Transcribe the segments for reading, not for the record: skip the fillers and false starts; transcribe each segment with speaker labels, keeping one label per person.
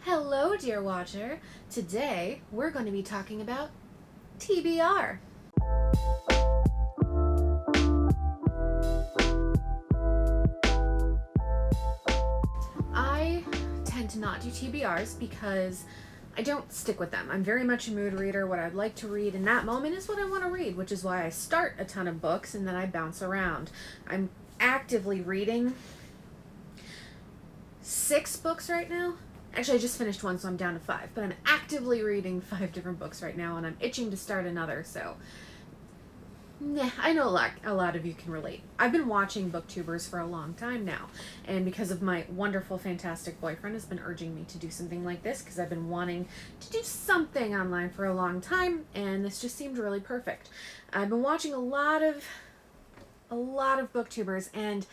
Speaker 1: Hello, dear watcher. Today we're going to be talking about TBR. I tend to not do TBRs because I don't stick with them. I'm very much a mood reader. What I'd like to read in that moment is what I want to read, which is why I start a ton of books and then I bounce around. I'm actively reading 6 books right now. Actually, I just finished one, so I'm down to 5. But I'm actively reading 5 different books right now, and I'm itching to start another, so... I know a lot of you can relate. I've been watching booktubers for a long time now, and because of my wonderful, fantastic boyfriend has been urging me to do something like this, because I've been wanting to do something online for a long time, and this just seemed really perfect. I've been watching a lot of booktubers, and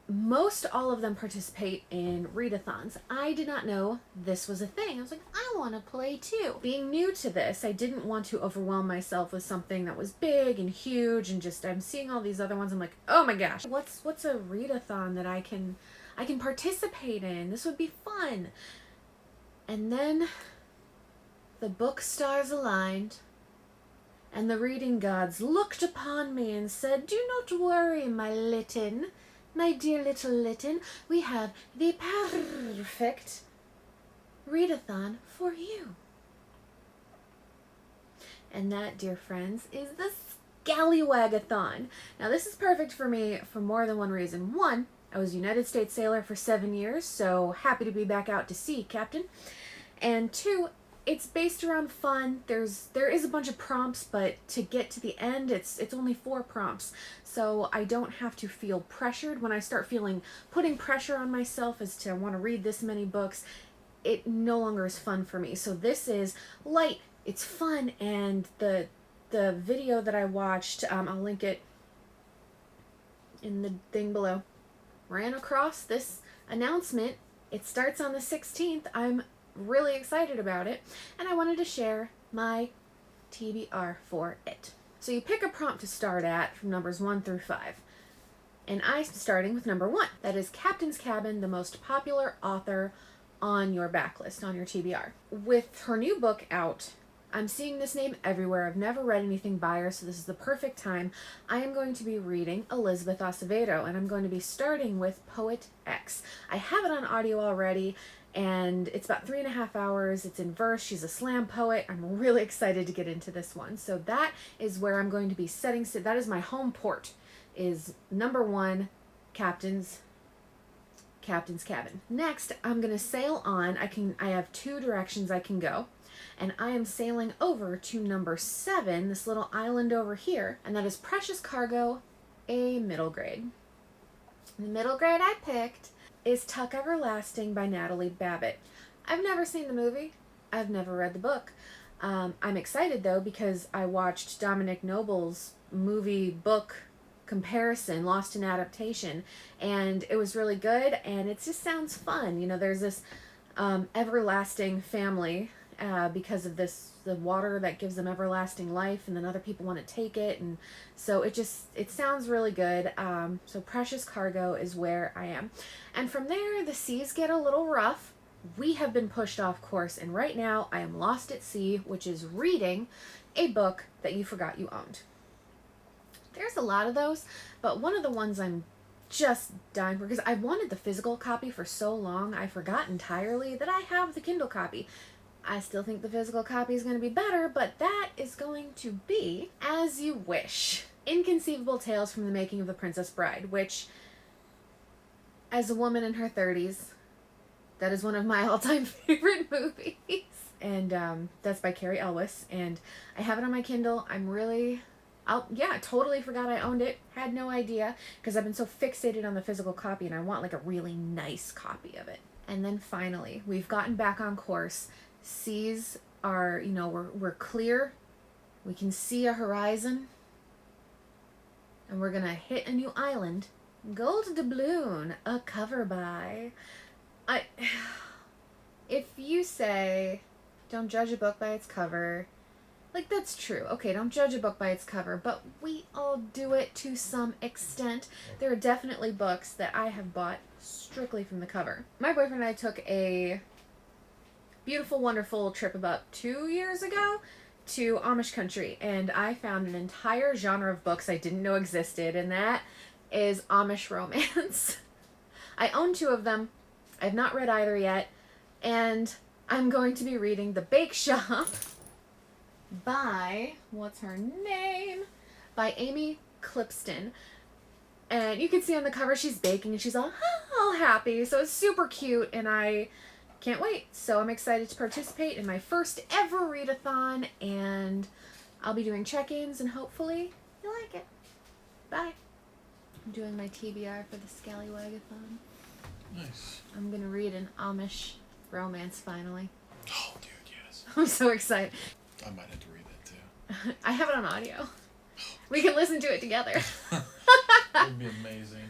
Speaker 1: most all of them participate in read-a-thons. I did not know this was a thing. I was like, I want to play too. Being new to this, I didn't want to overwhelm myself with something that was big and huge, and just I'm seeing all these other ones. I'm like, oh my gosh, what's a read-a-thon that I can participate in? This would be fun. And then the book stars aligned, and the reading gods looked upon me and said, "Do not worry, my Litten. My dear little Litten, we have the perfect read-a-thon for you." And that, dear friends, is the Scallywagathon. Now, this is perfect for me for more than one reason. One, I was a United States sailor for 7 years, so happy to be back out to sea, Captain. And two, it's based around fun. There is a bunch of prompts, but to get to the end, it's only 4 prompts. So I don't have to feel pressured. When I start putting pressure on myself as to I want to read this many books, it no longer is fun for me. So this is light, it's fun, and the video that I watched, I'll link it in the thing below, ran across this announcement. It starts on the 16th. I'm really excited about it, and I wanted to share my TBR for it. So you pick a prompt to start at from numbers 1 through 5, and I'm starting with number 1. That is Captain's Cabin, the most popular author on your backlist, on your TBR. With her new book out, I'm seeing this name everywhere. I've never read anything by her, so this is the perfect time. I am going to be reading Elizabeth Acevedo, and I'm going to be starting with Poet X. I have it on audio already, and it's about 3.5 hours. It's in verse. She's a slam poet. I'm really excited to get into this one. So that is where I'm going to be setting. So that is my home port, is number 1, Captain's Cabin. Next, I'm going to sail on. I have 2 directions I can go. And I am sailing over to number 7, this little island over here, and that is Precious Cargo, a middle grade. The middle grade I picked is Tuck Everlasting by Natalie Babbitt. I've never seen the movie. I've never read the book. I'm excited, though, because I watched Dominic Noble's movie-book comparison, Lost in Adaptation, and it was really good, and it just sounds fun. You know, there's this everlasting family because of the water that gives them everlasting life, and then other people want to take it, and so it sounds really good. So Precious Cargo is where I am, and from there the seas get a little rough. We have been pushed off course, and right now I am lost at sea, which is reading a book that you forgot you owned. There's a lot of those, but one of the ones I'm just dying for, because I wanted the physical copy for so long, I forgot entirely that I have the Kindle copy. I still think the physical copy is going to be better, but that is going to be As You Wish. Inconceivable Tales from the Making of the Princess Bride, which, as a woman in her 30s, that is one of my all-time favorite movies. And that's by Carrie Elwes, and I have it on my Kindle. I totally forgot I owned it. Had no idea, because I've been so fixated on the physical copy, and I want like a really nice copy of it. And then finally, we've gotten back on course. Seas are, we're clear. We can see a horizon. And we're going to hit a new island. Gold Doubloon, a cover by. If you say, don't judge a book by its cover, like, that's true. Okay, don't judge a book by its cover, but we all do it to some extent. There are definitely books that I have bought strictly from the cover. My boyfriend and I took a beautiful, wonderful trip about 2 years ago to Amish country, and I found an entire genre of books I didn't know existed, and that is Amish romance. I own 2 of them. I have not read either yet, and I'm going to be reading The Bake Shop by, what's her name? By Amy Clipston. And you can see on the cover she's baking and she's all happy, so it's super cute, and I can't wait. So I'm excited to participate in my first ever read-a-thon, and I'll be doing check-ins, and hopefully you like it. Bye. I'm doing my TBR for the Scallywagathon.
Speaker 2: Nice.
Speaker 1: I'm going to read an Amish romance finally.
Speaker 2: Oh, dude, yes.
Speaker 1: I'm so excited.
Speaker 2: I might have to read that too.
Speaker 1: I have it on audio. We can listen to it together.
Speaker 2: It would be amazing.